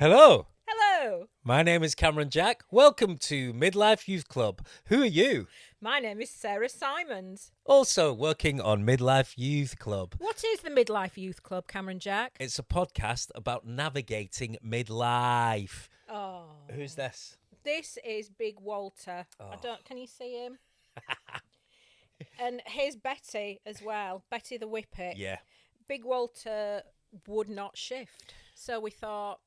Hello, Hello, my name is Cameron Jack. Welcome to Midlife Youth Club. Who are you? my name is Sarah Simons. Also working on Midlife Youth Club. What is the Midlife Youth Club, Cameron Jack? It's a podcast about navigating midlife. Oh, Who's this? this is Big Walter. Oh. Can you see him? And here's Betty as well, Betty the Whippet. Yeah. Big Walter would not shift, so we thought,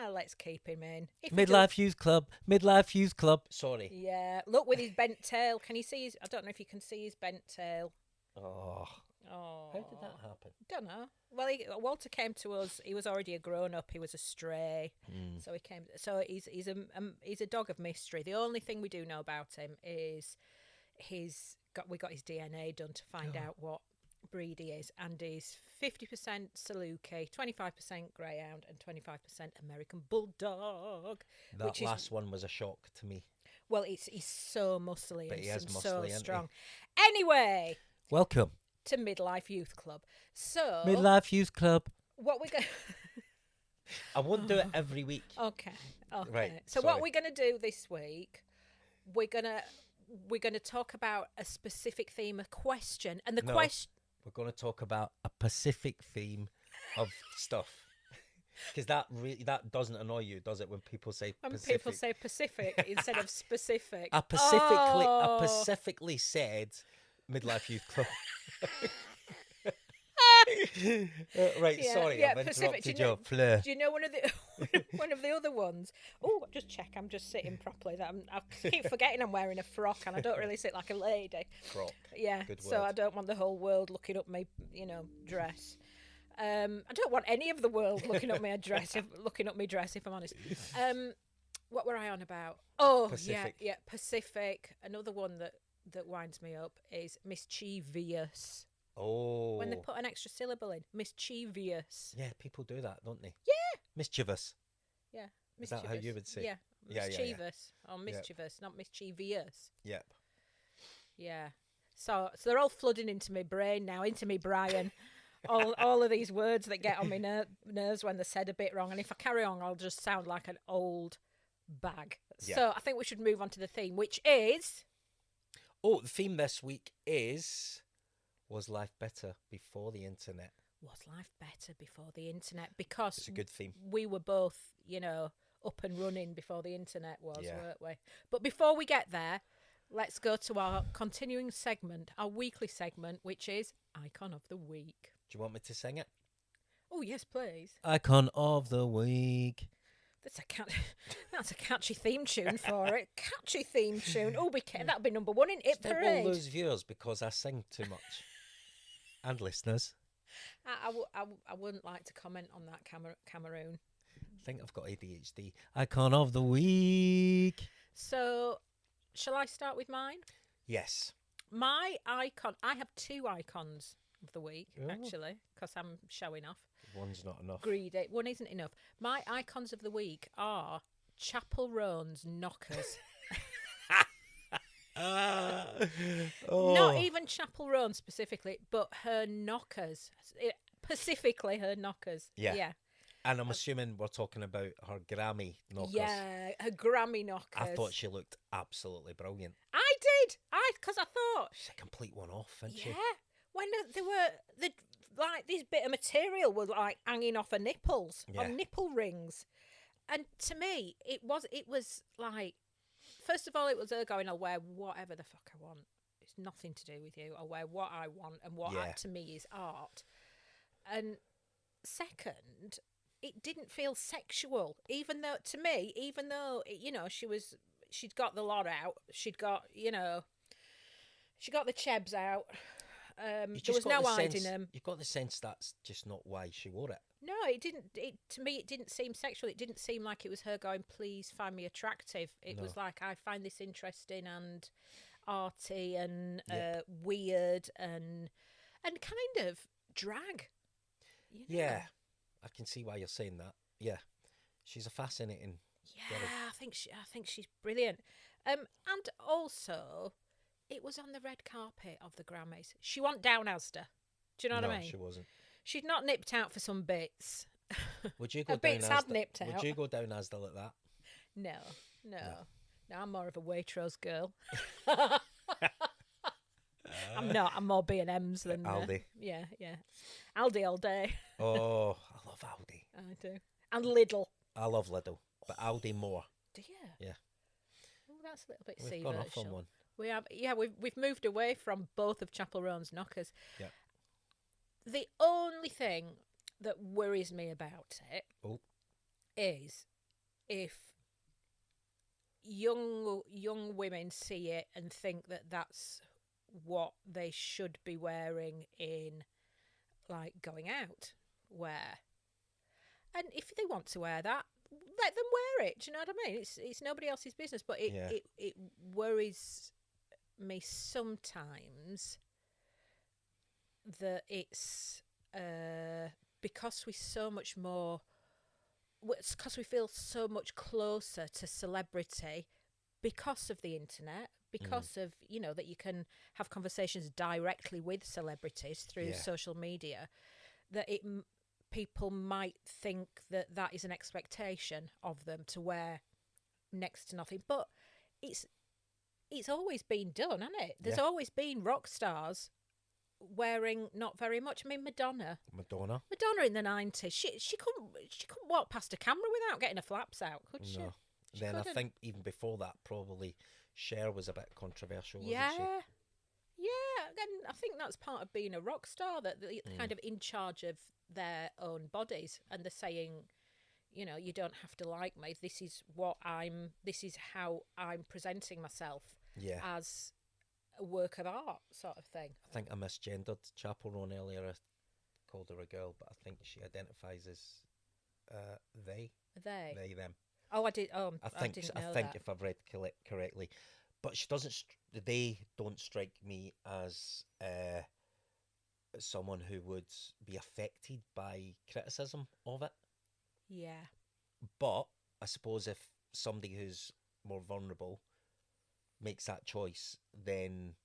yeah, let's keep him in. If he Midlife Youth Club. Midlife Youth Club. Sorry. Yeah, look with his bent tail. Can you see his? I don't know if you can see his bent tail. Oh. Oh, How did that happen? Don't know. Well, Walter came to us. He was already a grown-up. He was a stray, so he came. So he's a dog of mystery. The only thing we do know about him is we got his DNA done to find out what breed he is, and he's 50% Saluki, 25% Greyhound, and 25% American Bulldog. That last one was a shock to me. Well, he's so muscly But he and is so muscly, isn't he? strong. Anyway, Welcome. to Midlife Youth Club. So Midlife Youth Club. what we going I won't do it every week. Okay. Right, So sorry. what we're going to do this week, we're going to talk about a specific theme, a question, and the No. question. We're going to talk about a Pacific theme of stuff. Because that doesn't annoy you, does it, when people say When Pacific? people say Pacific instead of specific. I specifically said Midlife Youth Club. Right, Yeah, sorry, yeah, I've Pacific. interrupted Do you know- your flair. Do you know one of the other ones? Oh, just check. I'm just sitting properly. I keep forgetting I'm wearing a frock, and I don't really sit like a lady. Frock. Yeah, Good so word. I don't want the whole world looking up my, dress. I don't want any of the world looking up my dress. If I'm honest. What were I on about? Oh, Pacific. yeah, Pacific. Another one that winds me up is mischievous. Oh. When they put an extra syllable in, mischievous. Yeah, people do that, don't they? Yeah. Mischievous. Yeah, Is that how you would say? Yeah, Yeah, yeah, yeah. mischievous or mischievous, not mischievous. Yep. Yeah. So they're all flooding into my brain now, into me Brian. all of these words that get on my nerves when they're said a bit wrong, and if I carry on, I'll just sound like an old bag. Yeah. So I think we should move on to the theme, which is Oh, the theme this week is... Was life better before the internet? was life better before the internet? Because It's a good theme. we were both, up and running before the internet was, Yeah. weren't we? But before we get there, let's go to our continuing segment, our weekly segment, which is Icon of the Week. Do you want me to sing it? Oh, yes, please. Icon of the Week. That's a catchy theme tune for it. Catchy theme tune. Oh, that'll be number one in It Still will Parade. lose viewers because I sing too much. And listeners. I wouldn't like to comment on that, Cameroon. I think I've got ADHD. Icon of the Week. So, shall I start with mine? Yes. My icon. I have two icons of the week, Oh. actually, because I'm showing off. One's not enough. Greedy. One isn't enough. My icons of the week are Chappell Roan's knockers. Oh. Not even Chappell Roan specifically, but her knockers. Specifically her knockers. Yeah. Yeah. And I'm assuming we're talking about her Grammy knockers. Yeah, her Grammy knockers. I thought she looked absolutely brilliant. I did. Because I thought, She's a complete one-off, isn't yeah, she? when they were this bit of material was like hanging off her nipples Yeah. on nipple rings, and to me it was like, first of all, it was her going, I'll wear whatever the fuck I want. It's nothing to do with you. I'll wear what I want, and what Yeah. to me is art. And second, it didn't feel sexual, even though she'd got the lot out. She'd got, she got the chebs out. There was no hiding them. You've got the sense that's just not why she wore it. No, it didn't. To me, it didn't seem sexual. It didn't seem like it was her going, please find me attractive. It was like, I find this interesting and arty and weird and kind of drag. Yeah, I can see why you're saying that. Yeah, she's a fascinating. Yeah, I think she's brilliant. And also, it was on the red carpet of the Grammys. She wasn't down Asda. Do you know what I mean? She wasn't. She'd not nipped out for some bits. Would you go A down bit as sad nipped would out. you go down as like that? No, no. No, I'm more of a Waitrose girl. I'm not. I'm more B&M's than Aldi. Yeah. Aldi all day. Oh, I love Aldi. I do. And Lidl. I love Lidl, but Aldi more. Do you? Yeah. Oh, that's a little bit We've gone off on seavertial. one. We have. Yeah, we've moved away from both of Chappell Roan's knockers. Yeah. The only thing that worries me about it Oh. is if young women see it and think that that's what they should be wearing in, like, going out wear. And if they want to wear that, let them wear it. Do you know what I mean? It's nobody else's business. But it worries me sometimes that it's because we so much more. It's because we feel so much closer to celebrity because of the internet, because of, you know, that you can have conversations directly with celebrities through social media, that people might think that that is an expectation of them to wear next to nothing. But it's always been done, hasn't it? There's always been rock stars wearing not very much. I mean, Madonna in the 90s, she couldn't walk past a camera without getting her flaps out, could she? No. She Then couldn't. I think even before that, probably Cher was a bit controversial, wasn't Yeah, she? and I think that's part of being a rock star, that they're kind of in charge of their own bodies, and they're saying, you know, you don't have to like me. This is how I'm presenting myself as a work of art, sort of thing. I think I misgendered Chappell Roan earlier. I called her a girl, but I think she identifies as they, them. Oh, I did. I didn't know think that. if I've read correctly, but she doesn't. They don't strike me as someone who would be affected by criticism of it. Yeah. But I suppose if somebody who's more vulnerable makes that choice, then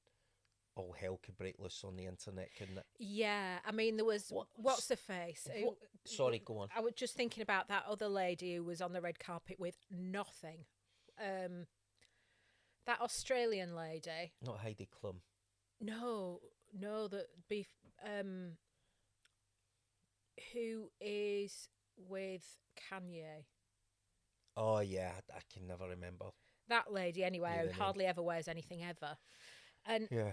all hell could break loose on the internet, couldn't it? Yeah, I mean, there was what's the face? Sorry, go on. I was just thinking about that other lady who was on the red carpet with nothing. That Australian lady. Not Heidi Klum. No, who is with Kanye. Oh yeah, I can never remember. That lady, anyway, Yeah, who the name. hardly ever wears anything ever. And Yeah.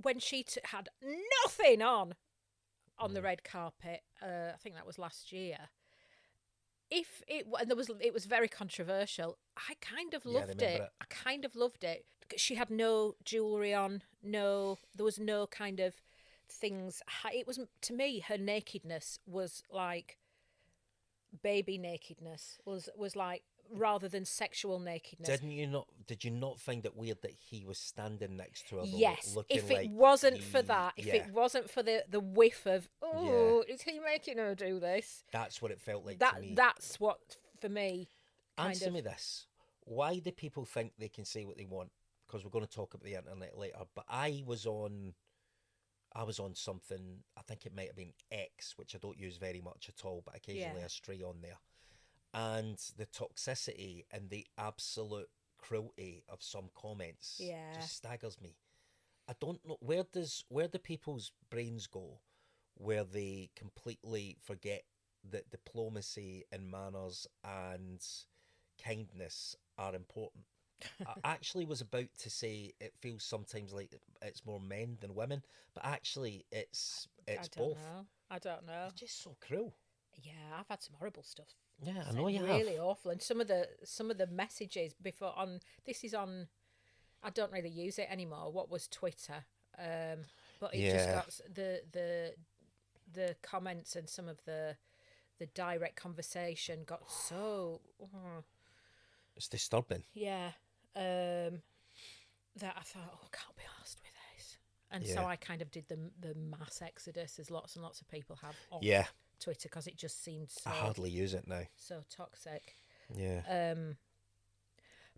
when she had nothing on the red carpet, I think that was last year. And it was very controversial. I kind of loved it. I kind of loved it. She had no jewelry on. There was no kind of things. It was, to me, her nakedness was like baby nakedness. Was like, rather than sexual nakedness. Did you not find it weird that he was standing next to her? Yes. Looking If like it wasn't for that, if it wasn't for the whiff of, is he making her do this? That's what it felt like to me. That's what, for me, Answer me this. Why do people think they can say what they want? Because we're going to talk about the internet later. But I was on something, I think it might have been X, which I don't use very much at all, but occasionally I stray on there. And the toxicity and the absolute cruelty of some comments just staggers me. I don't know, where do people's brains go where they completely forget that diplomacy and manners and kindness are important? I actually was about to say it feels sometimes like it's more men than women, but actually it's both. I don't know. It's just so cruel. Yeah, I've had some horrible stuff. Yeah, I know you have. Really awful, and some of the messages before on this is on. I don't really use it anymore. What was Twitter? But it just got the comments and some of the direct conversation got so. It's disturbing. Yeah, that I thought, I can't be arsed with this, and so I kind of did the mass exodus, as lots and lots of people have. Off Twitter, because it just seemed so. I hardly use it now. So toxic. Yeah.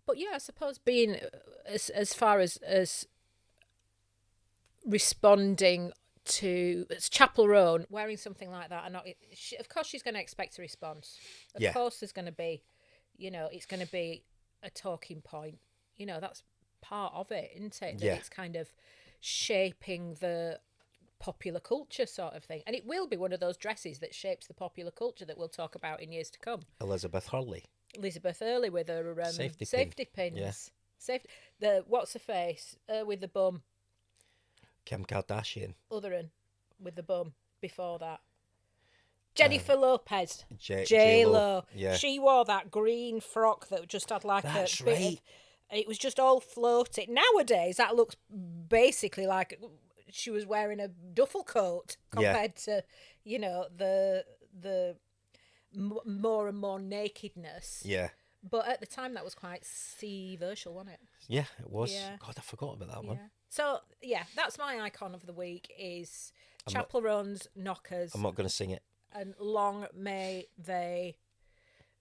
But yeah, I suppose being as far as responding it's Chappell Roan wearing something like that, and not, of course she's going to expect a response. Of course there's going to be, it's going to be a talking point. That's part of it, isn't it? That it's kind of shaping the popular culture sort of thing. And it will be one of those dresses that shapes the popular culture that we'll talk about in years to come. Elizabeth Hurley with her safety pins. Yeah. What's her face? With the bum. Kim Kardashian. Other one with the bum before that. Jennifer Lopez. J-Lo. Yeah. She wore that green frock that just had like That's a bit right. it was just all floaty. Nowadays, that looks basically like she was wearing a duffel coat compared to, the more and more nakedness. Yeah. But at the time, that was quite C-versial, wasn't it? Yeah, it was. Yeah. God, I forgot about that one. So, that's my icon of the week is Chappell Roan's Knockers. I'm not going to sing it. And long may they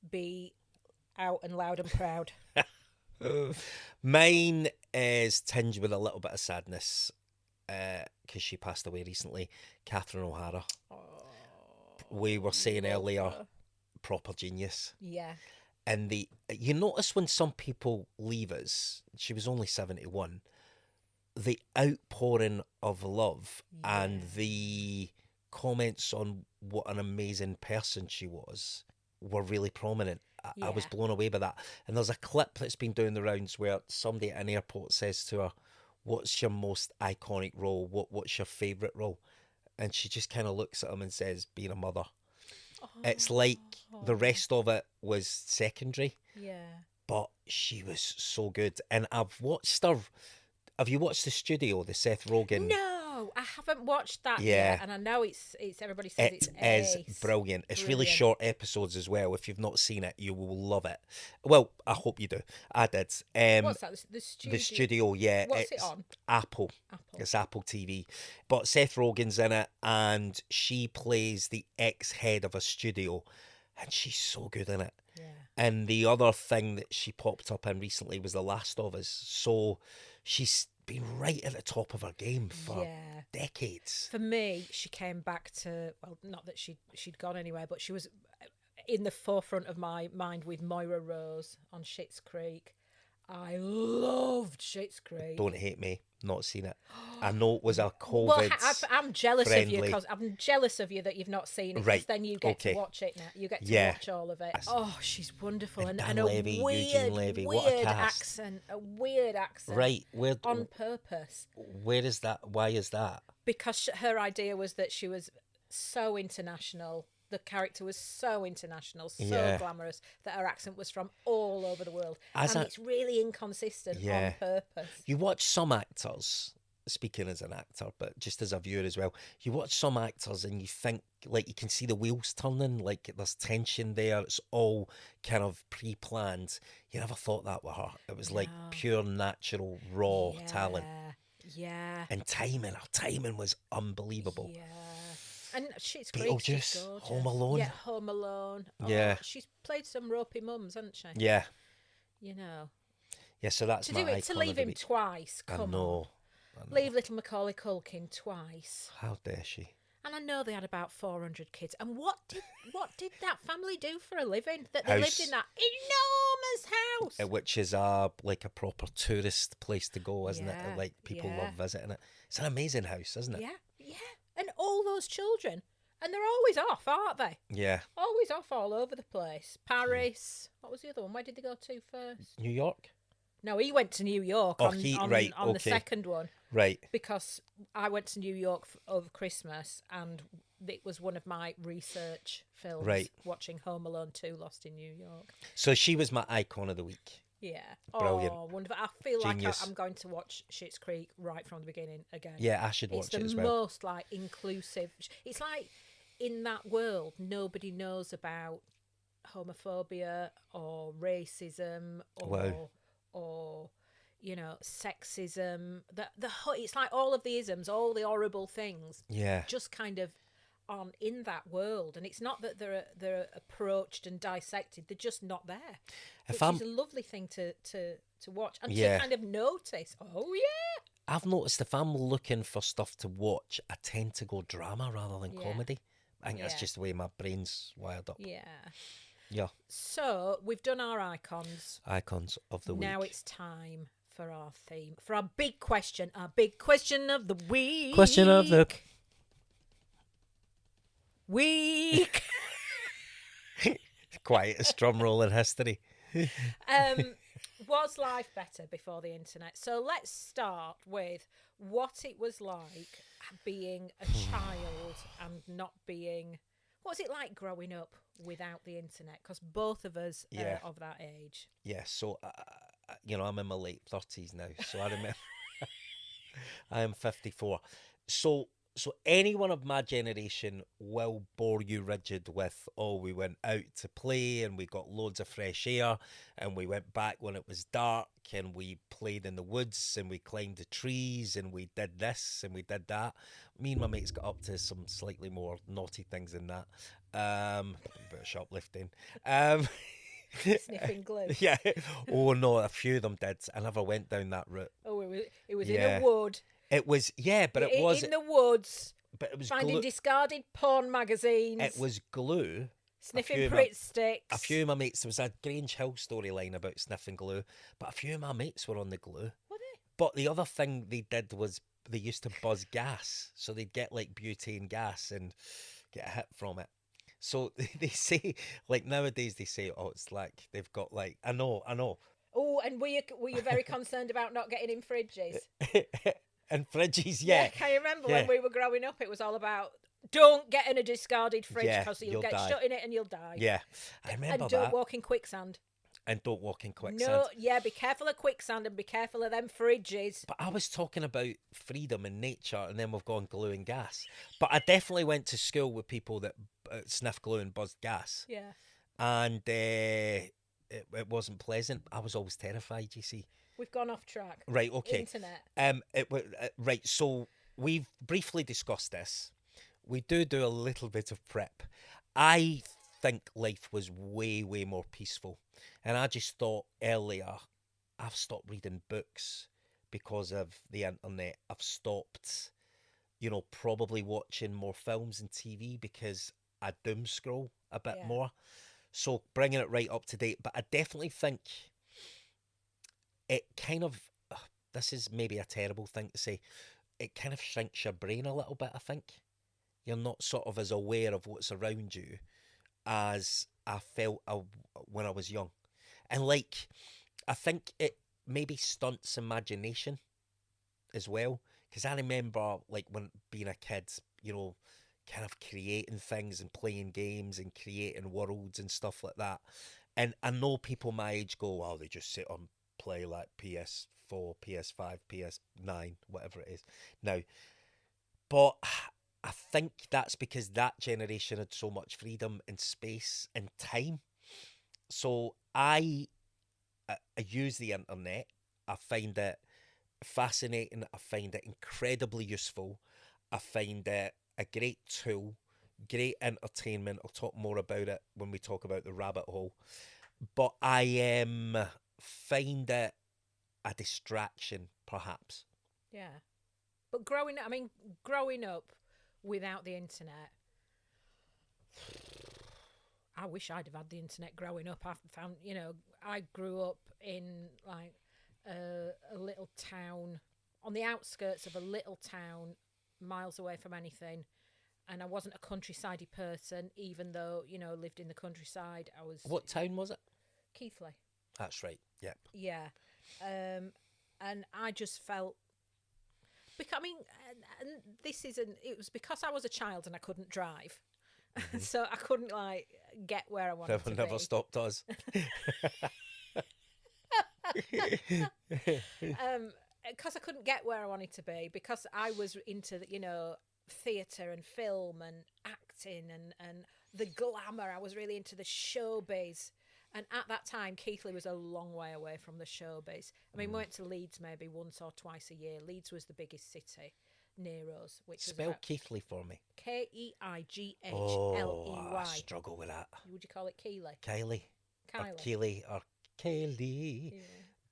be out and loud and proud. Mine is tinged with a little bit of sadness because she passed away recently. Catherine O'Hara. Oh, We were saying earlier, proper genius. Yeah. And you notice when some people leave us, she was only 71, the outpouring of love and the comments on what an amazing person she was were really prominent. I was blown away by that. And there's a clip that's been doing the rounds where somebody at an airport says to her, "What's your most iconic role? What's your favourite role?" And she just kind of looks at him and says, "Being a mother." It's like the rest of it was secondary. Yeah. But she was so good. And I've watched her. Have you watched The Studio, the Seth Rogen? No, I haven't watched that yet. And I know it's everybody says it's ace. It is brilliant. It's really short episodes as well. If you've not seen it, you will love it. Well, I hope you do. I did. What's that? The Studio? The Studio, yeah. What's it on? Apple. It's Apple TV. But Seth Rogen's in it, and she plays the ex-head of a studio, and she's so good in it. Yeah. And the other thing that she popped up in recently was The Last of Us. So she's been right at the top of her game for decades. For me, she came back to, well, not that she'd gone anywhere, but she was in the forefront of my mind with Moira Rose on Schitt's Creek. I loved Schitt's Creek. Don't hate me, not seen it. I know it was a COVID. Well, I'm jealous friendly. of you because I'm jealous of you that you've not seen it. Right. Because then you get to watch it now. You get to watch all of it. Oh, she's wonderful and Dan a Levy, Eugene Levy, what a weird cast. accent, a weird accent. Right, on purpose. Where is that? Why is that? Because her idea was that she was so international. The character was so international, so glamorous, that her accent was from all over the world. It's really inconsistent on purpose. You watch some actors, speaking as an actor, but just as a viewer as well, you watch some actors and you think, like, you can see the wheels turning, like there's tension there, it's all kind of pre-planned. You never thought that with her. It was like pure, natural, raw talent. Yeah. And her timing was unbelievable. Yeah. And Schitt's Creek, Beetlejuice, Home Alone. Yeah, Home Alone. Oh, yeah. She's played some ropey mums, hasn't she? Yeah. You know. Yeah, so that's my icon to leave of the him week. Twice, come on. Leave little Macaulay Culkin twice. How dare she? And I know they had about 400 kids. And what did that family do for a living? That they lived in that enormous house. Which is like a proper tourist place to go, isn't it? Like people love visiting it. It's an amazing house, isn't it? Yeah, yeah. And all those children. And they're always off, aren't they? Yeah. Always off all over the place. Paris. What was the other one? Where did they go to first? New York? No, he went to New York on the second one. Right. Because I went to New York over Christmas and it was one of my research films. Right. Watching Home Alone 2 Lost in New York. So she was my icon of the week. Yeah. Brilliant. Oh, wonderful. I feel Genius. like I'm going to watch Schitt's Creek right from the beginning again. Yeah, I should watch it as well. It's the most like inclusive. It's like in that world, nobody knows about homophobia or racism or you know, sexism. It's like all of the isms, all the horrible things. Yeah. Just kind of on in that world, and it's not that they're approached and dissected. They're just not there. Which is a lovely thing to watch and to kind of notice. Oh yeah. I've noticed if I'm looking for stuff to watch, I tend to go drama rather than Yeah. comedy. I think that's Yeah. just the way my brain's wired up. Yeah. Yeah. So we've done our icons. Icons of the week. Now it's time for our theme, for our big question of the week. Question of the week. quietest drum roll in history. Was life better before the internet? So let's start with what it was like being a child and not being. What was it like growing up without the internet? Because both of us Yeah. are of that age. Yeah, so, I'm in my late 30s now, so I remember I am 54. So anyone of my generation will bore you rigid with, oh, we went out to play and we got loads of fresh air and we went back when it was dark and we played in the woods and we climbed the trees and we did this and we did that. Me and my mates got up to some slightly more naughty things than that. A bit of shoplifting. Sniffing glue. Yeah. Oh no, a few of them did. I never went down that route. Oh, it was Yeah. in a wood. It was, yeah, but it was in the woods. but it was Finding glue. discarded porn magazines. It was glue. Sniffing Pritt sticks. A few of my mates, there was a Grange Hill storyline about sniffing glue, but a few of my mates were on the glue. Were they? But the other thing they did was they used to buzz gas, so they'd get like butane gas and get a hit from it. So they say, like nowadays they say, oh, it's like they've got like, I know. Oh, and were you very concerned about not getting in fridges? And fridges, yeah. Can you remember Yeah. when we were growing up? It was all about don't get in a discarded fridge Yeah, because you'll you'll get die. shut in it and you'll die. Yeah, I remember And don't that. walk in quicksand. And don't walk in quicksand. No, yeah, be careful of quicksand and be careful of them fridges. But I was talking about freedom and nature, and then we've gone glue and gas. But I definitely went to school with people that sniffed glue and buzzed gas, Yeah. and it wasn't pleasant. I was always terrified. You see, We've gone off track. right? Okay. Internet. Right. So we've briefly discussed this. We do a little bit of prep. I think life was way more peaceful, and I just thought earlier, I've stopped reading books because of the internet. I've stopped, probably watching more films and TV because I doom scroll a bit Yeah. more. So bringing it right up to date, but I definitely think it kind of, this is maybe a terrible thing to say, it kind of shrinks your brain a little bit, I think. You're not sort of as aware of what's around you as I felt when I was young. And like, I think it maybe stunts imagination as well. Because I remember like when being a kid, kind of creating things and playing games and creating worlds and stuff like that. And I know people my age go, well, they just sit on play like PS4, PS5, PS9, whatever it is now. But I think that's because that generation had so much freedom and space and time. So I use the internet. I find it fascinating. I find it incredibly useful. I find it a great tool, great entertainment. I'll talk more about it when we talk about the rabbit hole. But I find it a distraction, perhaps. Yeah. But growing up without the internet, I wish I'd have had the internet growing up. I found, I grew up in like a little town, on the outskirts of a little town, miles away from anything. And I wasn't a countryside person, even though, lived in the countryside. I was. What town was it? Keighley. That's right. Yep. Yeah. And I just felt. Because, and this isn't. It was because I was a child and I couldn't drive, so I couldn't like get where I wanted to be. Never stopped us. Because I couldn't get where I wanted to be, because I was into theatre and film and acting and the glamour. I was really into the showbiz. And at that time, Keighley was a long way away from the showbiz. We went to Leeds maybe once or twice a year. Leeds was the biggest city near us. Spell Keighley for me. Keighley. Oh, I struggle with that. Would you call it Keighley? Kylie. Kylie. Or Keighley. Or Kaylee. Yeah.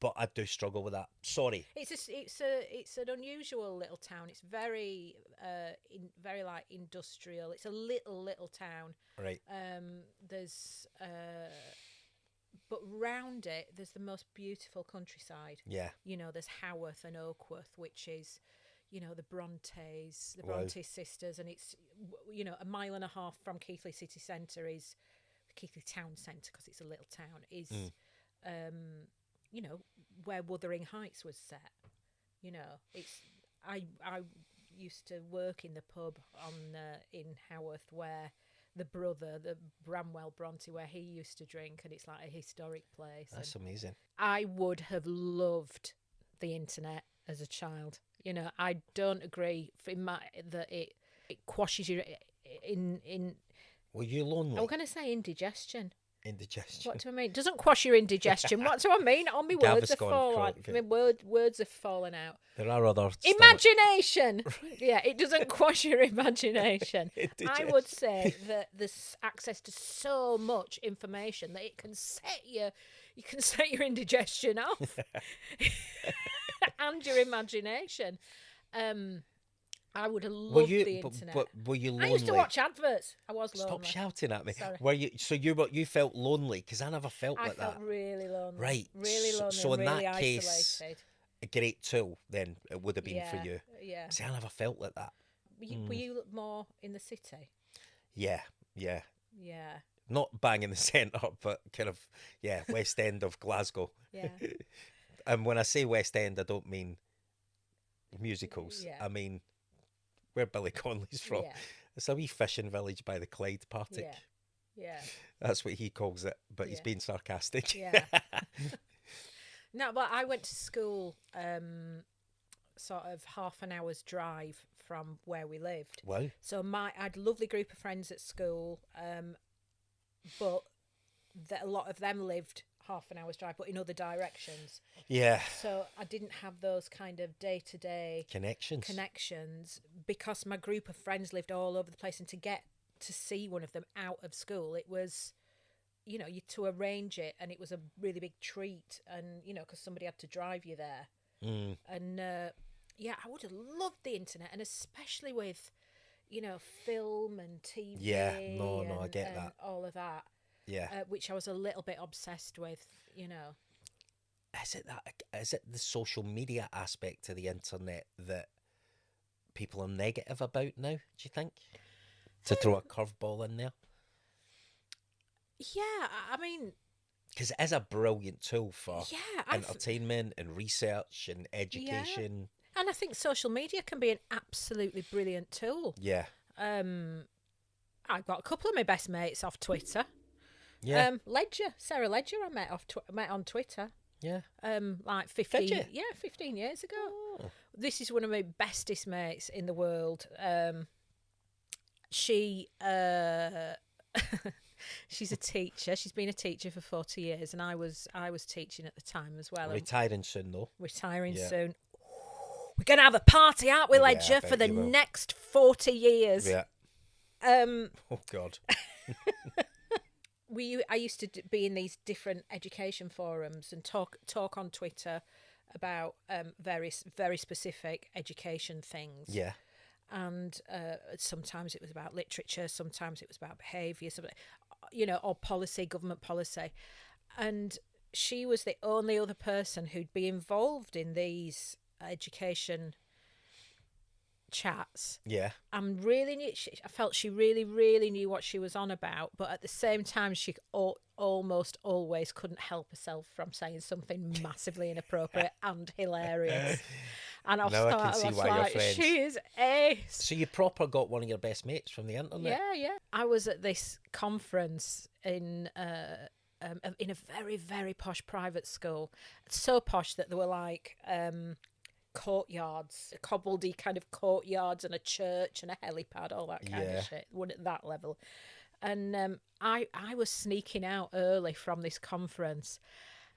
but I do struggle with that. Sorry. It's an unusual little town. It's very very like industrial. It's a little town. Right. There's but round it there's the most beautiful countryside. Yeah. You know, there's Haworth and Oakworth, which is, you know, the Wow. Bronte sisters, and it's, you know, a mile and a half from Keighley city centre is Keighley town centre, because it's a little town, is you know, where Wuthering Heights was set. You know, it's I used to work in the pub on in Haworth where the brother, the Bramwell Bronte, where he used to drink, and it's like a historic place. That's amazing. I would have loved the internet as a child. You know, I don't agree that it quashes you in. Were you lonely? I'm going to say indigestion. Indigestion. What do I mean? It doesn't quash your indigestion. What do I mean? All my words are falling. My words have fallen out. There are other imagination. Yeah, it doesn't quash your imagination. I would say that there's access to so much information that it can set you can set your indigestion off and your imagination. I would have loved the internet. But were you lonely? I used to watch adverts. I was lonely. Stop shouting at me. Sorry. Were you? So you felt lonely? Because I never felt like that. I felt really lonely. Right. Really lonely. So in really that isolated. case, a great tool then it would have been for you. Yeah. See, I never felt like that. Were you more in the city? Yeah. Yeah. Not bang in the centre, but kind of, West End of Glasgow. Yeah. And when I say West End, I don't mean musicals. Yeah. I mean where Billy Connolly's from. Yeah. It's a wee fishing village by the Clyde Partick. Yeah. That's what he calls it, but he's being sarcastic. Yeah. No, but I went to school sort of half an hour's drive from where we lived. Wow. So I had a lovely group of friends at school, but a lot of them lived half an hour's drive, but in other directions. Yeah. So I didn't have those kind of day-to-day connections because my group of friends lived all over the place, and to get to see one of them out of school, it was, you know, to arrange it, and it was a really big treat, and, you know, because somebody had to drive you there. And I would have loved the internet, and especially with, you know, film and TV. Yeah, no, I get that. All of that. Yeah. Which I was a little bit obsessed with, you know. Is it the social media aspect to the internet that people are negative about now, do you think? To throw a curveball in there? Yeah, I mean... Because it is a brilliant tool for Yeah, entertainment and research and education. Yeah. And I think social media can be an absolutely brilliant tool. Yeah. I've got a couple of my best mates off Twitter. Yeah. Sarah Ledger, I met on Twitter. Yeah. Like 15. Did you? Yeah, 15 years ago. Oh. This is one of my bestest mates in the world. She she's a teacher. She's been a teacher for 40 years, and I was teaching at the time as well. Retiring soon, though. Retiring soon. We're going to have a party, aren't we, Ledger, for the next 40 years? Yeah. Oh, God. I used to be in these different education forums and talk on Twitter about various very specific education things. Yeah. And sometimes it was about literature, sometimes it was about behaviour, you know, or policy, government policy. And she was the only other person who'd be involved in these education chats. Yeah. And really I felt she really, really knew what she was on about, but at the same time, she almost always couldn't help herself from saying something massively inappropriate and hilarious. And I was like, she is ace. So you proper got one of your best mates from the internet? Yeah. I was at this conference in a very, very posh private school. So posh that there were like courtyards, cobbledy kind of courtyards, and a church and a helipad, all that kind of shit. One at that level. And I was sneaking out early from this conference,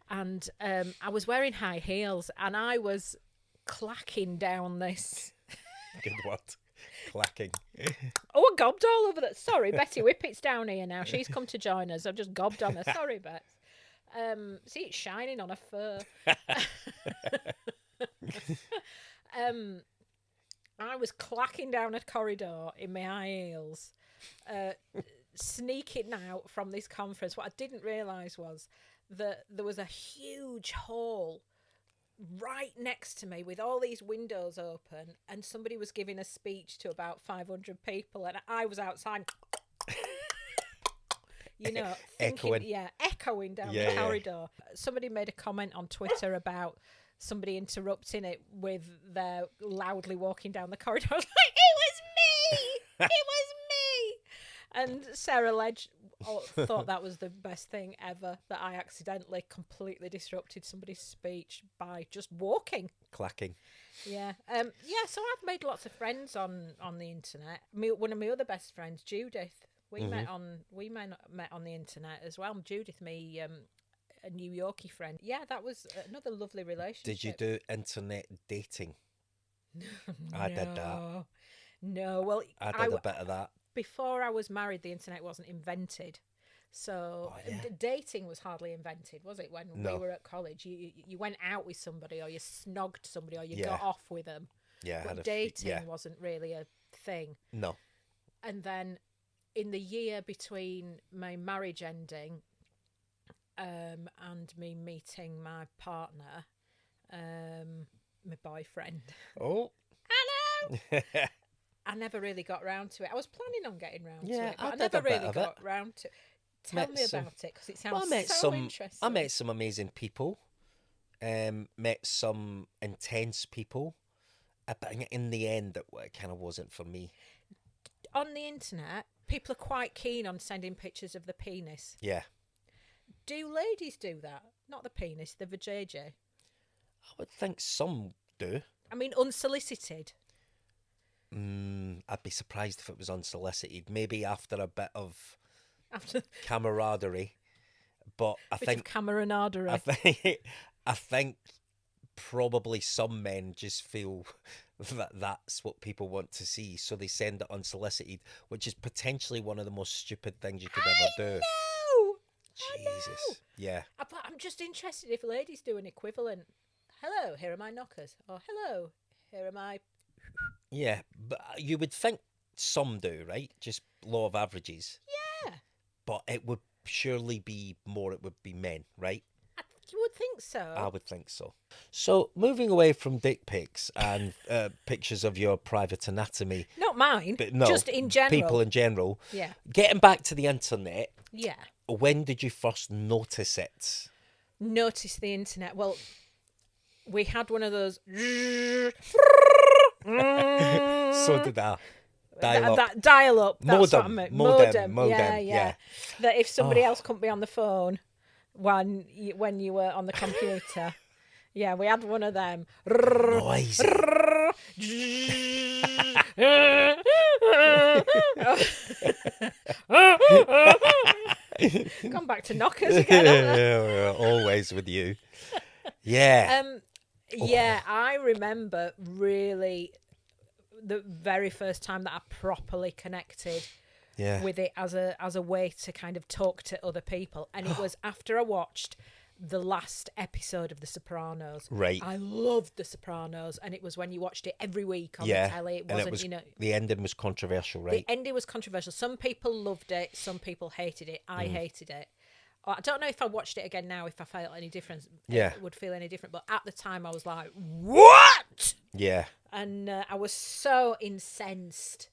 and I was wearing high heels, and I was clacking down this. Good word. Clacking. Oh, I gobbed all over that. Sorry, Betty Whippet's down here now. She's come to join us. I've just gobbed on her. Sorry, Bet. See it shining on a fur. I was clacking down a corridor in my high heels, sneaking out from this conference. What I didn't realise was that there was a huge hall right next to me with all these windows open, and somebody was giving a speech to about 500 people, and I was outside. Thinking, echoing down the corridor. Somebody made a comment on Twitter about somebody interrupting it with their loudly walking down the corridor. I was like, it was me! It was me! And Sarah Ledge thought that was the best thing ever, that I accidentally completely disrupted somebody's speech by just walking. Clacking. Yeah. So I've made lots of friends on the internet. One of my other best friends, Judith, we met on the internet as well. Judith, me, a New Yorkie friend. Yeah, that was another lovely relationship. Did you do internet dating? I did that. No, well, I did a bit of that. Before I was married, the internet wasn't invented. So dating was hardly invented, was it? When we were at college, you went out with somebody, or you snogged somebody, or you got off with them. Yeah, but dating wasn't really a thing. No. And then in the year between my marriage ending and me meeting my partner, my boyfriend. Oh. Hello. I never really got round to it. I was planning on getting round to it, but I never really got round to it. Tell me about it, because it sounds so interesting. I met some amazing people. Met some intense people. But in the end, it kind of wasn't for me. On the internet, people are quite keen on sending pictures of the penis. Yeah. Do ladies do that? Not the penis, the vajayjay. I would think some do. I mean, unsolicited. I'd be surprised if it was unsolicited. Maybe after a bit of camaraderie. But I think camaraderie. I think probably some men just feel that that's what people want to see, so they send it unsolicited, which is potentially one of the most stupid things you could ever do. Jesus. Yeah. But I'm just interested if ladies do an equivalent. Hello, here are my knockers. Or hello, here are my... Yeah, but you would think some do, right? Just law of averages. Yeah. But it would surely be more, it would be men, right? You would think so. I would think so. So, moving away from dick pics and pictures of your private anatomy. Not mine, but no, just in general. People in general. Yeah. Getting back to the internet. Yeah. When did you first notice it? Notice the internet? Well, we had one of those... So did I. Dial up. That's modem, what I meant. Modem. Yeah. That if somebody else couldn't be on the phone when you were on the computer. Yeah, we had one of them. Noisy. Gone back to knockers again. Always with you. Yeah. Yeah, I remember really the very first time that I properly connected with it as a way to kind of talk to other people, and it was after I watched the last episode of The Sopranos. Right. I loved The Sopranos, and it was when you watched it every week on the telly. It wasn't, the ending was controversial, right? The ending was controversial. Some people loved it, some people hated it. I hated it. I don't know if I watched it again now, if I felt any difference. Yeah. It would feel any different. But at the time, I was like, what? Yeah. And I was so incensed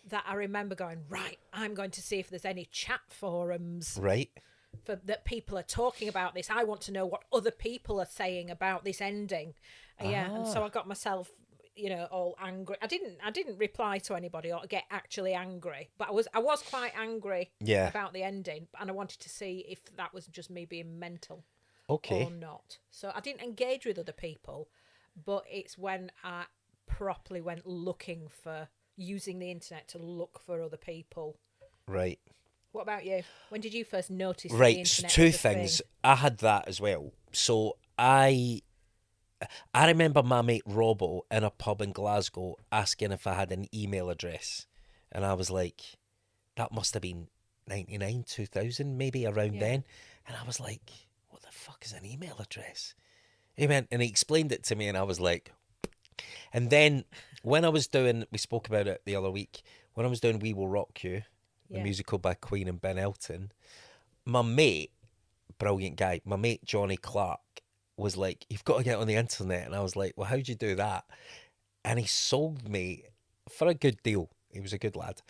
that I remember going, right, I'm going to see if there's any chat forums. Right. That people are talking about this. I want to know what other people are saying about this ending. Yeah. And so I got myself... all angry. I didn't reply to anybody or get actually angry, but I was quite angry about the ending, and I wanted to see if that was just me being mental or not. So I didn't engage with other people, but it's when I properly went using the internet to look for other people. Right. What about you? When did you first notice the Right, internet? two things. I had that as well. So I remember my mate Robbo in a pub in Glasgow asking if I had an email address. And I was like, that must have been 99, 2000, maybe around then. And I was like, fuck is an email address? He went and he explained it to me, and I was like, and then when I was doing, we spoke about it the other week, when I was doing We Will Rock You, the musical by Queen and Ben Elton, my mate, brilliant guy, my mate Johnny Clark was like, you've got to get on the internet. And I was like, well, how'd you do that? And he sold me, for a good deal, he was a good lad,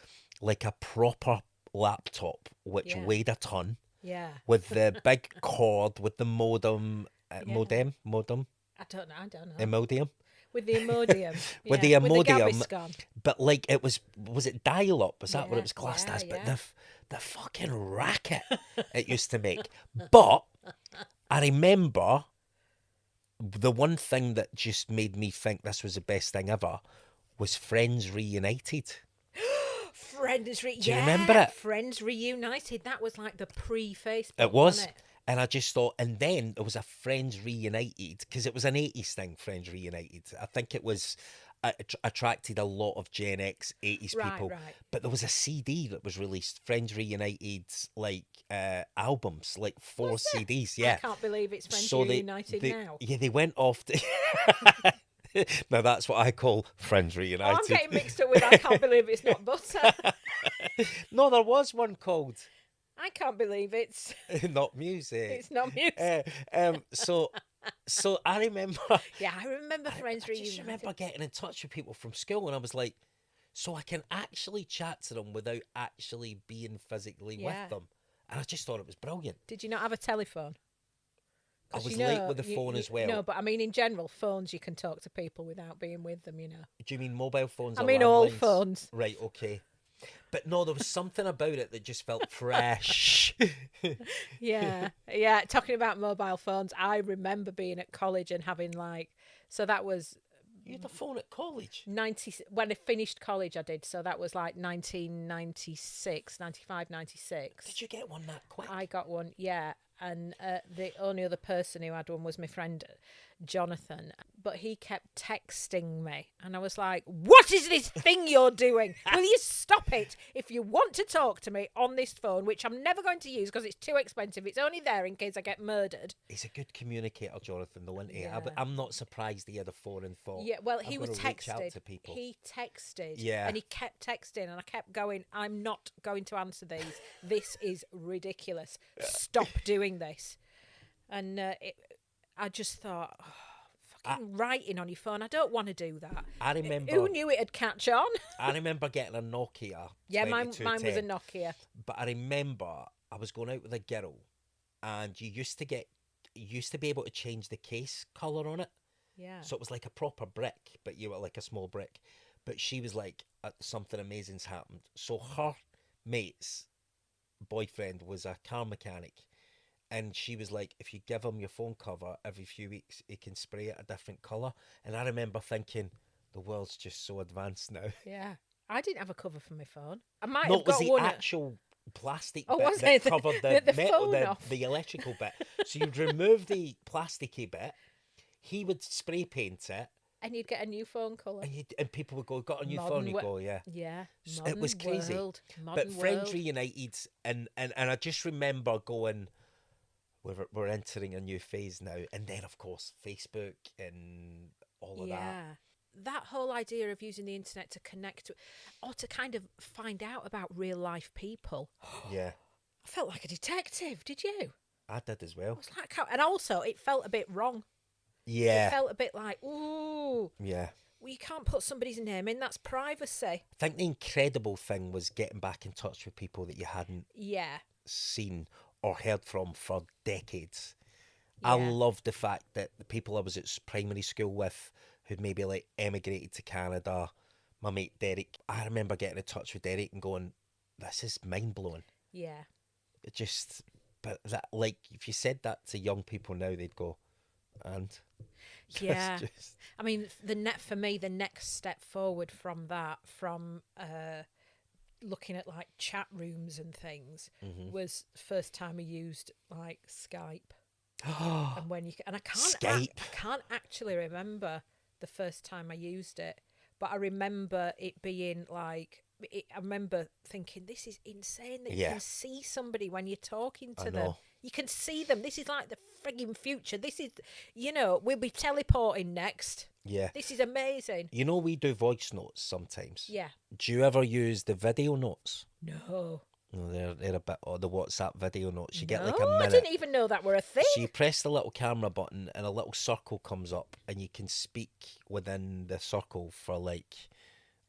like a proper laptop, which weighed a ton. Yeah. With the big cord, with the modem, modem? I don't know. Imodium? With the Imodium. With the Imodium. With the Gaviscon. But like it was it dial-up? Was that what it was Yeah, classed as? But yeah. the fucking racket it used to make. But I remember the one thing that just made me think this was the best thing ever was Friends Reunited. Do you remember it? Friends Reunited. That was like the pre-Facebook. It was. Wasn't it? And I just thought, and then there was a Friends Reunited, because it was an 80s thing, Friends Reunited. I think it was, attracted a lot of Gen X 80s people. Right. But there was a CD that was released, Friends Reunited's, like, albums, like 4 CDs. Yeah. I can't believe it's Friends So Reunited now. Yeah, they went off to... Now that's what I call Friends Reunited. Oh, I'm getting mixed up with I can't believe it's not butter. No, there was one called... I can't believe it's not music. It's not music. So I remember. Yeah, I remember Friends Reunited. I just remember getting in touch with people from school, and I was like, so I can actually chat to them without actually being physically with them. And I just thought it was brilliant. Did you not have a telephone? I was late with the phone as well. No, but I mean, in general, phones, you can talk to people without being with them, you know. Do you mean mobile phones? I mean, all phones. Right, okay. But no, there was something about it that just felt fresh. Yeah. Talking about mobile phones, I remember being at college and having so that was... You had a phone at college? When I finished college, I did. So that was like 1996, 95, 96. Did you get one that quick? I got one, yeah. And the only other person who had one was my friend Jonathan, but he kept texting me, and I was like, what is this thing you're doing? Will you stop it? If you want to talk to me on this phone, which I'm never going to use because it's too expensive, it's only there in case I get murdered. He's a good communicator, Jonathan, though, isn't he? Yeah. I'm not surprised he had a phone and thought, yeah, well, he I'm was gonna reach out texted. to people. He texted, yeah, and he kept texting, and I kept going, I'm not going to answer these. This is ridiculous. Stop doing this. And I just thought, fucking writing on your phone, I don't want to do that. I remember. Who knew it'd catch on? I remember getting a Nokia. Yeah, mine was a Nokia. But I remember I was going out with a girl, and you used to be able to change the case colour on it. Yeah. So it was like a proper brick, but you were like a small brick. But she was like, something amazing's happened. So her mate's boyfriend was a car mechanic. And she was like, if you give him your phone cover every few weeks, he can spray it a different colour. And I remember thinking, the world's just so advanced now. Yeah. I didn't have a cover for my phone. I might No, have got it was one. the actual plastic Oh, bit was that it? covered the The metal, phone off. the electrical bit. So you'd remove the plasticky bit, he would spray paint it, and you'd get a new phone colour. and people would go, got a new Modern phone, you go, yeah. Yeah. It was crazy. But Friends Reunited, and I just remember going, we're entering a new phase now. And then, of course, Facebook and all of that. Yeah. That whole idea of using the internet to connect or to kind of find out about real life people. Yeah. I felt like a detective, did you? I did as I well. was like, and also it felt a bit wrong. Yeah. It felt a bit like, ooh. Yeah. Well, you can't put somebody's name in, that's privacy. I think the incredible thing was getting back in touch with people that you hadn't seen or heard from for decades. Yeah. I love the fact that the people I was at primary school with who'd maybe like emigrated to Canada, my mate Derek, I remember getting in touch with Derek and going, this is mind-blowing. Yeah. It just, but that, like, if you said that to young people now, they'd go, and? Yeah. I mean, for me, the next step forward from that, from looking at like chat rooms and things, was first time I used like Skype. And when I can't actually remember the first time I used it, but I remember it being like, I remember thinking, this is insane that you can see somebody when you're talking to them. You can see them. This is like the frigging future. This is, we'll be teleporting next. Yeah. This is amazing. You know, we do voice notes sometimes. Yeah. Do you ever use the video notes? No. No, they're a bit, or the WhatsApp video notes. You get like a No, I minute. didn't even know that were a thing. So you press the little camera button and a little circle comes up and you can speak within the circle for like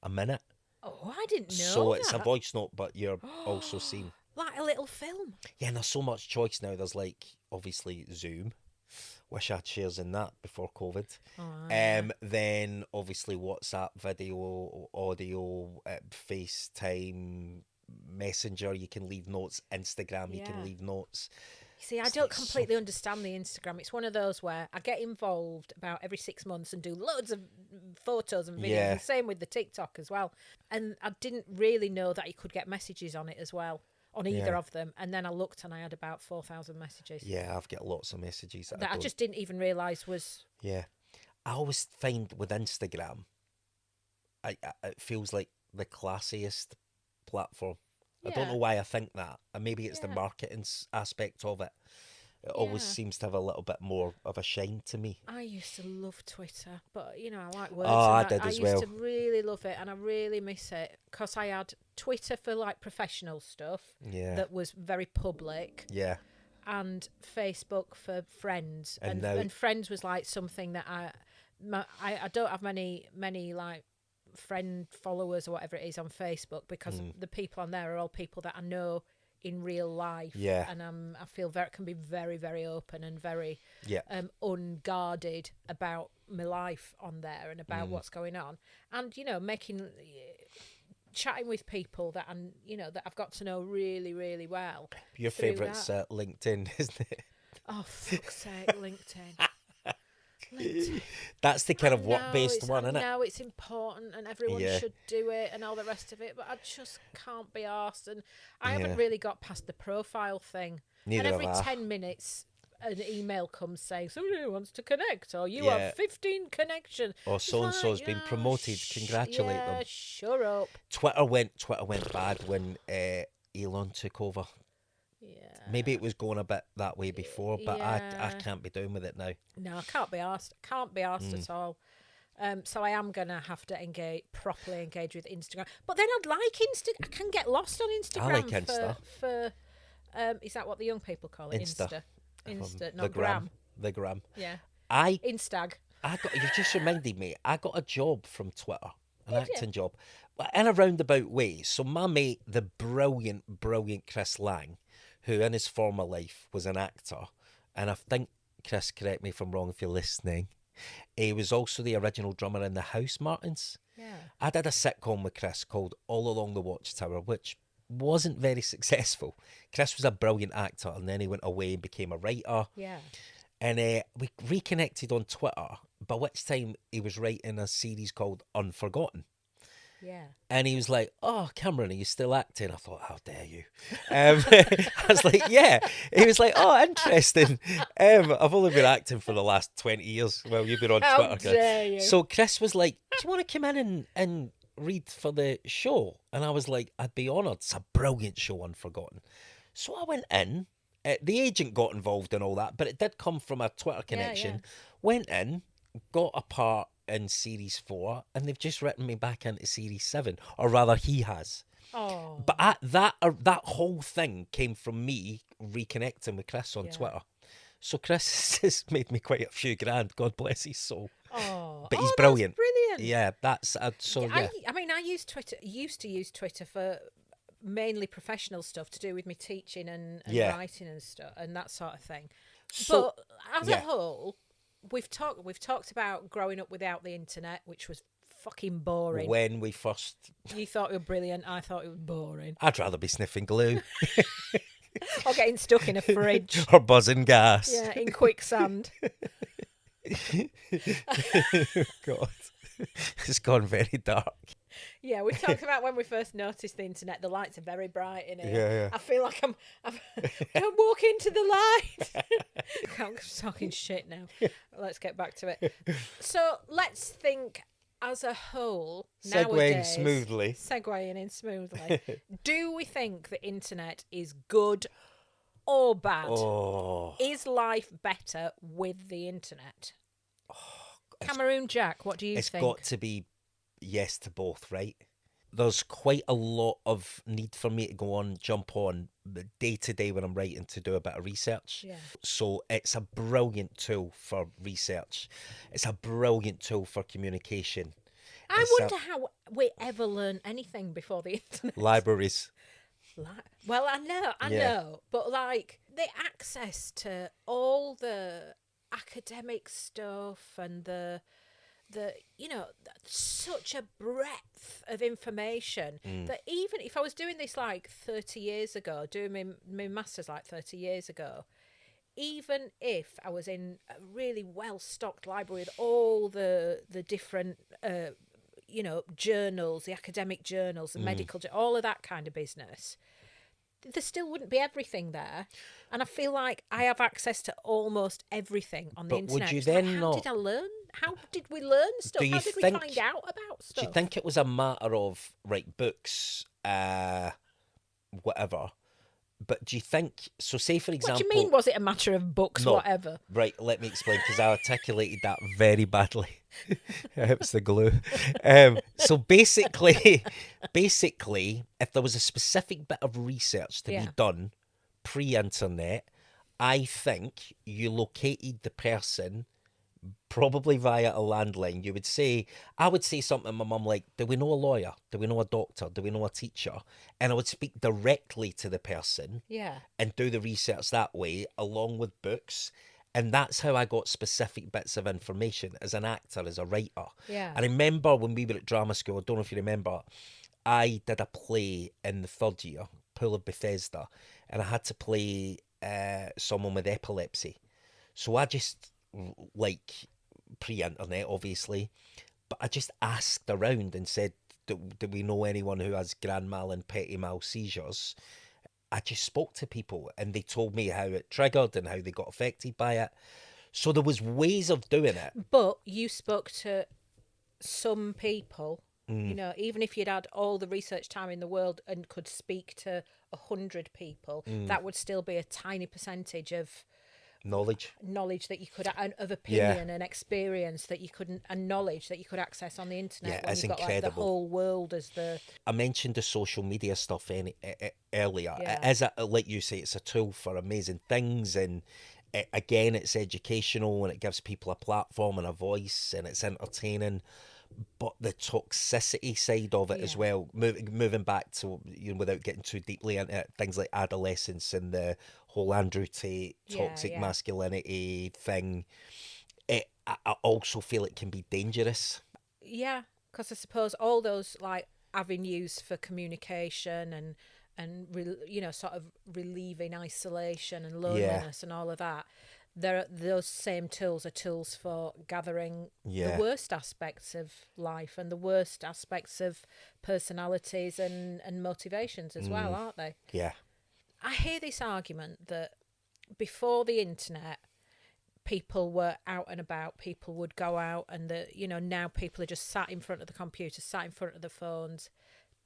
a minute. Oh, I didn't know So it's a that. voice note, but you're also seeing. Like a little film. Yeah, and there's so much choice now. There's like, obviously, Zoom. Wish I had shares in that before COVID. Oh, yeah. Then, obviously, WhatsApp, video, audio, FaceTime, Messenger, you can leave notes. Instagram, you can leave notes. See, I It's don't like completely understand the Instagram. It's one of those where I get involved about every 6 months and do loads of photos and videos. Yeah. The same with the TikTok as well. And I didn't really know that you could get messages on it as well, on either of them. And then I looked and I had about 4,000 messages. Yeah, I've got lots of messages That I just didn't even realise was... Yeah. I always find with Instagram, it feels like the classiest platform. I don't Yeah. know why I think that. And maybe it's the Yeah. marketing aspect of it. It always Yeah. seems to have a little bit more of a shine to me. I used to love Twitter, but I like words. Oh, I and did I as used well. to really love it, and I really miss it because I had Twitter for like professional stuff Yeah. that was very public, Yeah. and Facebook for friends. And And, now- friends was like something that I don't have many like friend followers or whatever it is on Facebook because the people on there are all people that I know in real life. Yeah. And I feel can be very, very open and very Yeah. unguarded about my life on there and about what's going on, and chatting with people that that I've got to know really, really well. Your through favourite's that. LinkedIn, isn't it? Oh, fuck's sake, LinkedIn. LinkedIn. That's the kind of I know work-based it's- one, I isn't it? know it's important and everyone Yeah. should do it and all the rest of it, but I just can't be arsed. And I Yeah. haven't really got past the profile thing. Neither and every have I. 10 minutes, an email comes saying, somebody wants to connect, or you Yeah. have 15 connections. Or It's so-and-so's like, been "Oh, promoted. Congratulate yeah, them." shut up. Twitter went bad when Elon took over. Yeah. Maybe it was going a bit that way before, but I Yeah. can't be doing with it now. No, I can't be asked. Can't be asked at all. So I am gonna have to properly engage with Instagram. But then I'd like Instagram. I can get lost on Instagram. like Insta. For is that what the young people call it? Insta. Insta, The not gram. The gram. Yeah, I Instag. you just reminded me, I got a job from Twitter, an Did you? acting job, but in a roundabout way. So my mate, the brilliant Chris Lang, who in his former life was an actor, and I think, Chris, correct me if I'm wrong if you're listening, he was also the original drummer in the House Martins. Yeah. I did a sitcom with Chris called All Along the Watchtower, which wasn't very successful. Chris was a brilliant actor, and then he went away and became a writer. Yeah. And we reconnected on Twitter, by which time he was writing a series called Unforgotten. Yeah. And he was like, "Oh, Cameron, are you still acting?" I thought, "How dare you?" I was like, "Yeah." He was like, "Oh, interesting. I've only been acting for the last 20 years." Well, you've been on How Twitter. dare you? So Chris was like, "Do you want to come in and read for the show?" And I was like, "I'd be honoured. It's a brilliant show, Unforgotten." So I went in. The agent got involved in all that, but it did come from a Twitter connection. Went in, got a part in series 4, and they've just written me back into series 7, or rather he has. Oh. But that whole thing came from me reconnecting with Chris on Yeah. Twitter. So Chris has made me quite a few grand, God bless his soul. Oh. But he's that's brilliant. brilliant. Yeah, that's so yeah. I mean, I used to use Twitter for mainly professional stuff to do with me teaching and Yeah. writing and stuff and that sort of thing. So But as yeah. a whole, we've talked about growing up without the internet, which was fucking boring. when we first, You thought it was brilliant. I thought it was boring. I'd rather be sniffing glue Or getting stuck in a fridge. or buzzing gas. Yeah, in quicksand. God, it's gone very dark. Yeah, we talked about when we first noticed the internet. The lights are very bright in here. Yeah. I feel like I'm don't walk into the light. I'm talking shit now. Let's get back to it. So let's think as a whole. Segueing nowadays, smoothly. Segueing in smoothly. Do we think the internet is good or bad? Oh, Is life better with the internet? Cameroon Jack, what do you it's think? got to be yes to both, right? There's quite a lot of need for me to go on, jump on day to day when I'm writing to do a bit of research. Yeah. So it's a brilliant tool for research. It's a brilliant tool for communication. I It's wonder how we ever learn anything before the internet. libraries. Well, I Yeah. know, but like the access to all the academic stuff and the such a breadth of information that even if I was doing this like 30 years ago, doing my masters like 30 years ago, even if I was in a really well stocked library with all the different journals, the academic journals, the medical, all of that kind of business, there still wouldn't be everything there. And I feel like I have access to almost everything on the But internet. would you It's like, then how not? did I learn? How did we learn stuff? Do you How did we think? find out about Do you stuff? think it was a matter of right books, whatever? But do you think so? Say for What example, do you mean? Was it a matter of books, no, whatever? right. Let me explain because I articulated that very badly. It's the glue. So basically, if there was a specific bit of research to Yeah. be done pre-internet, I think you located the person probably via a landline. I would say something to my mum like, do we know a lawyer? Do we know a doctor? Do we know a teacher? And I would speak directly to the person Yeah. and do the research that way, along with books. And that's how I got specific bits of information as an actor, as a writer. Yeah. I remember when we were at drama school, I don't know if you remember, I did a play in the third year, Pool of Bethesda, and I had to play someone with epilepsy. So I just, like, pre-internet, obviously, but I just asked around and said, do we know anyone who has grand mal and petit mal seizures? I just spoke to people and they told me how it triggered and how they got affected by it. So there was ways of doing it. But you spoke to some people, even if you'd had all the research time in the world and could speak to 100 people, that would still be a tiny percentage of knowledge that you could, of opinion and experience that you couldn't, and knowledge that you could access on the internet. Yeah, when it's you've got incredible. like the whole world as the. I mentioned the social media stuff earlier. Yeah. It is, like you say, it's a tool for amazing things. And again, it's educational and it gives people a platform and a voice and it's entertaining. But the toxicity side of it as well, moving back to, without getting too deeply into it, things like adolescence and the whole Andrew Tate toxic masculinity thing, I also feel it can be dangerous. Yeah, because I suppose all those like avenues for communication and sort of relieving isolation and loneliness and all of that. Those same tools are tools for gathering the worst aspects of life and the worst aspects of personalities and motivations as well, aren't they? Yeah. I hear this argument that before the internet, people were out and about, people would go out, and now people are just sat in front of the computer, sat in front of the phones,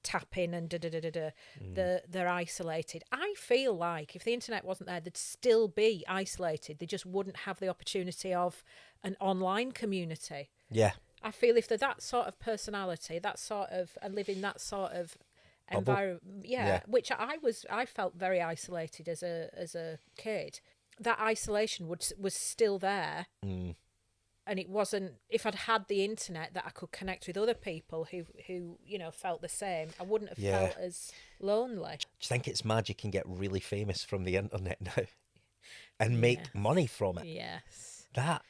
tapping and they're isolated. I feel like if the internet wasn't there, they'd still be isolated. They just wouldn't have the opportunity of an online community. Yeah. I feel if they're that sort of personality, and live in that sort of environment, which I felt very isolated as a kid. That isolation was still there. And it wasn't, if I'd had the internet that I could connect with other people who felt the same, I wouldn't have felt as lonely. Do you think it's mad you can get really famous from the internet now and make money from it? Yes. That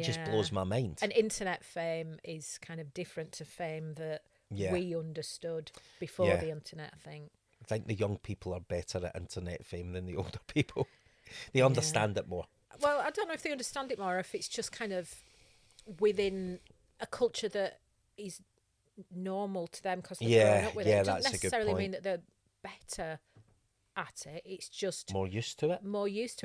just blows my mind. And internet fame is kind of different to fame that we understood before the internet, I think. I think the young people are better at internet fame than the older people. They understand it more. Well, I don't know if they understand it more, or if it's just kind of within a culture that is normal to them because they've grown up with it. It doesn't necessarily mean that they're better at it. It's just more used to it.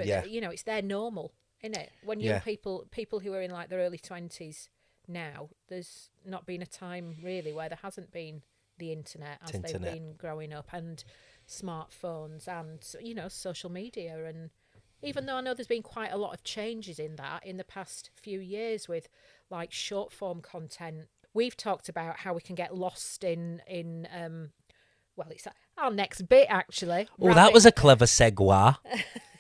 Yeah. It's their normal, isn't it? When young people who are in like their early 20s now, there's not been a time really where there hasn't been the internet as Tinternet. they've been growing up, and smartphones, and social media. And even though I know there's been quite a lot of changes in that in the past few years with like short form content, we've talked about how we can get lost in well, it's our next bit actually. Oh, that was a clever segue.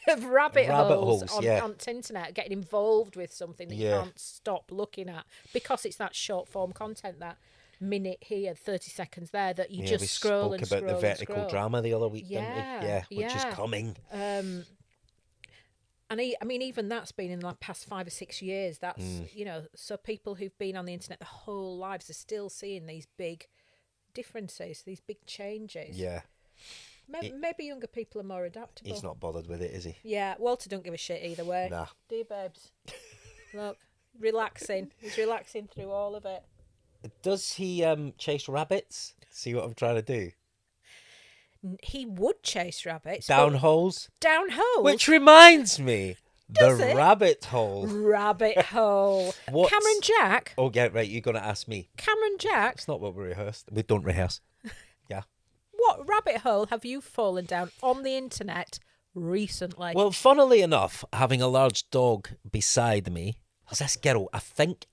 Of rabbit holes on yeah. internet, getting involved with something that you Yeah. can't stop looking at because it's that short form content, that minute here, 30 seconds there, that you Yeah, just we scroll spoke and about scroll the vertical and scroll. drama the other week, didn't we? Yeah, Yeah, which is yeah. coming. And I mean, even that's been in the past 5 or 6 years. That's so people who've been on the internet their whole lives are still seeing these big differences, these big changes. Yeah. Maybe younger people are more adaptable. He's not bothered with it, is he? Yeah, Walter don't give a shit either way. Nah. Do you, babes? Look, relaxing. He's relaxing through all of it. Does he chase rabbits? See what I'm trying to do? He would chase rabbits. Down holes? Down holes? Which reminds me, Does the it? rabbit hole. Rabbit hole. What's- Cameron Jack? Oh, yeah, right, you're going to ask me. Cameron Jack? It's not what we rehearsed. We don't rehearse. Yeah. What rabbit hole have you fallen down on the internet recently? Well, funnily enough, having a large dog beside me, there's this girl. I think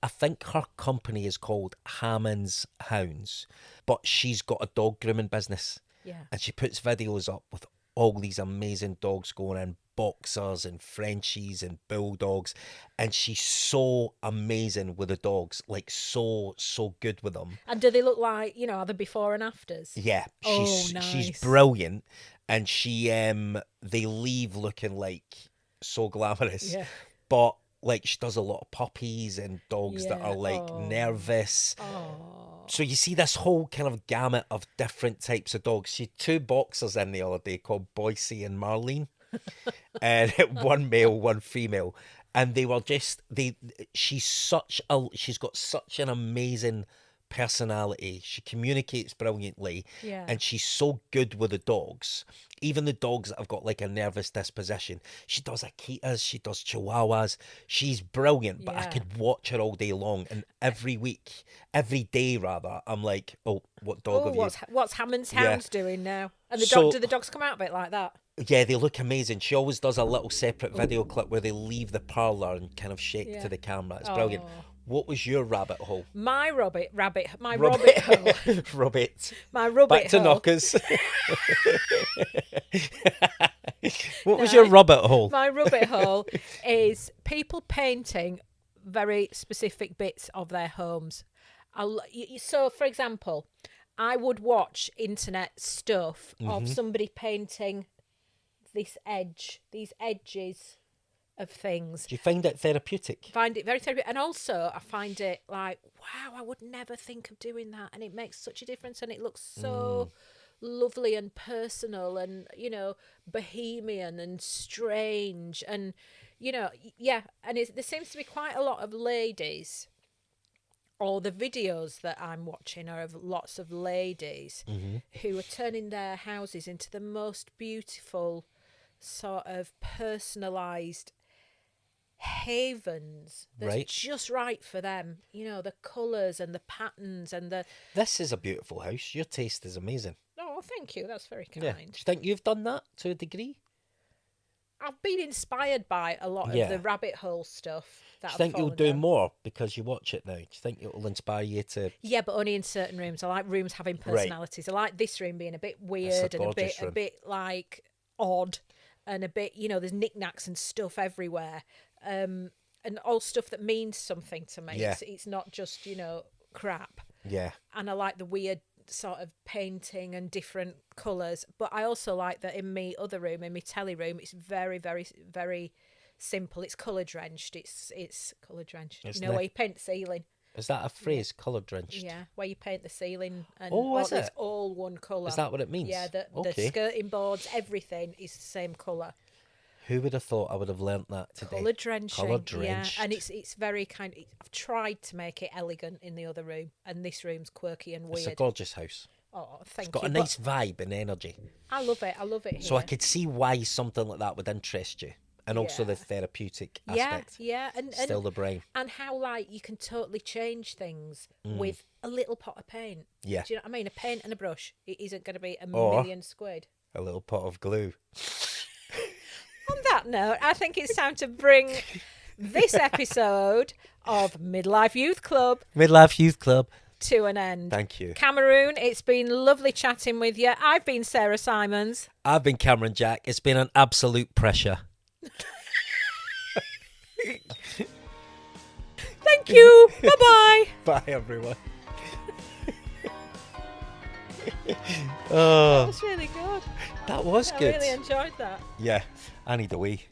her company is called Hammond's Hounds, but she's got a dog grooming business. Yeah. And she puts videos up with all these amazing dogs going in, boxers and Frenchies and bulldogs, and she's so amazing with the dogs, like so good with them. And do they look like, are they before and afters? Yeah, she's nice. brilliant, and she they leave looking like so glamorous. Yeah. But like she does a lot of puppies and dogs that Yeah. are like nervous. Oh. So you see this whole kind of gamut of different types of dogs. She had 2 boxers in the other day called Boise and Marlene. And one male, one female. And they were just she's got such an amazing personality. She communicates brilliantly. Yeah. And she's so good with the dogs. Even the dogs that have got like a nervous disposition. She does Akitas, she does Chihuahuas. She's brilliant, but I Yeah. could watch her all day long. And every day rather, I'm like, oh, what dog have you? What's Hammond's Yeah. Hounds doing now? And So- do the dogs come out of it like that? Yeah, they look amazing. She always does a little separate video clip where they leave the parlour and kind of shake Yeah. to the camera. It's brilliant. Oh. What was your rabbit hole? My rabbit hole. Rabbit. My rabbit Back to hole. knockers. What was your rabbit hole? My rabbit hole is people painting very specific bits of their homes. So, for example, I would watch internet stuff of somebody painting these edges of things. Do you find it therapeutic? Find it very therapeutic, and also I find it like, wow, I would never think of doing that, and it makes such a difference, and it looks so lovely and personal, and bohemian and strange, and and there seems to be quite a lot of ladies, or the videos that I'm watching are of lots of ladies who are turning their houses into the most beautiful sort of personalised havens that's Right. just right for them. The colours and the patterns and the... This is a beautiful house. Your taste is amazing. Oh, thank you. That's very kind. Yeah. Do you think you've done that to a degree? I've been inspired by a lot Yeah. of the rabbit hole stuff. Do you think you'll do more because you watch it now? Do you think it'll inspire you to... Yeah, but only in certain rooms. I like rooms having personalities. I like this room being a bit weird and gorgeous a room. bit like odd, and a bit, there's knickknacks and stuff everywhere, and all stuff that means something to me. Yeah. It's not just crap. Yeah. And I like the weird sort of painting and different colours, but I also like that in my other room, in my telly room, it's very, very, very simple. It's colour drenched. It's colour drenched. Isn't it? Where you paint the ceiling. Is that a phrase, colour drenched? Yeah, where you paint the ceiling and Is it's it? all one colour. Is that what it means? Yeah, the Okay. skirting boards, everything is the same colour. Who would have thought I would have learnt that today? Colour drenching. Colour drenched. Yeah, and it's very kind of... I've tried to make it elegant in the other room, and this room's quirky and It's a weird. gorgeous house. Oh, thank It's got you. a nice vibe and energy. I love it. I love it here. So I could see why something like that would interest you. and also Yeah. the therapeutic Yeah, aspect. yeah, and Still the brain. and how like you can totally change things with a little pot of paint. Yeah. Do you know what I mean? A paint and a brush. It isn't going to be a Or- million quid. A little pot of glue. On that note, I think it's time to bring this episode of Midlife Youth Club Midlife Youth Club. to an end. Thank you. Cameroon, it's been lovely chatting with you. I've been Sarah Simons. I've been Cameron Jack. It's been an absolute pressure. Thank you. Bye-bye. Bye, everyone. That Oh, was really good. that was I good. really enjoyed that. Yeah, I need a wee.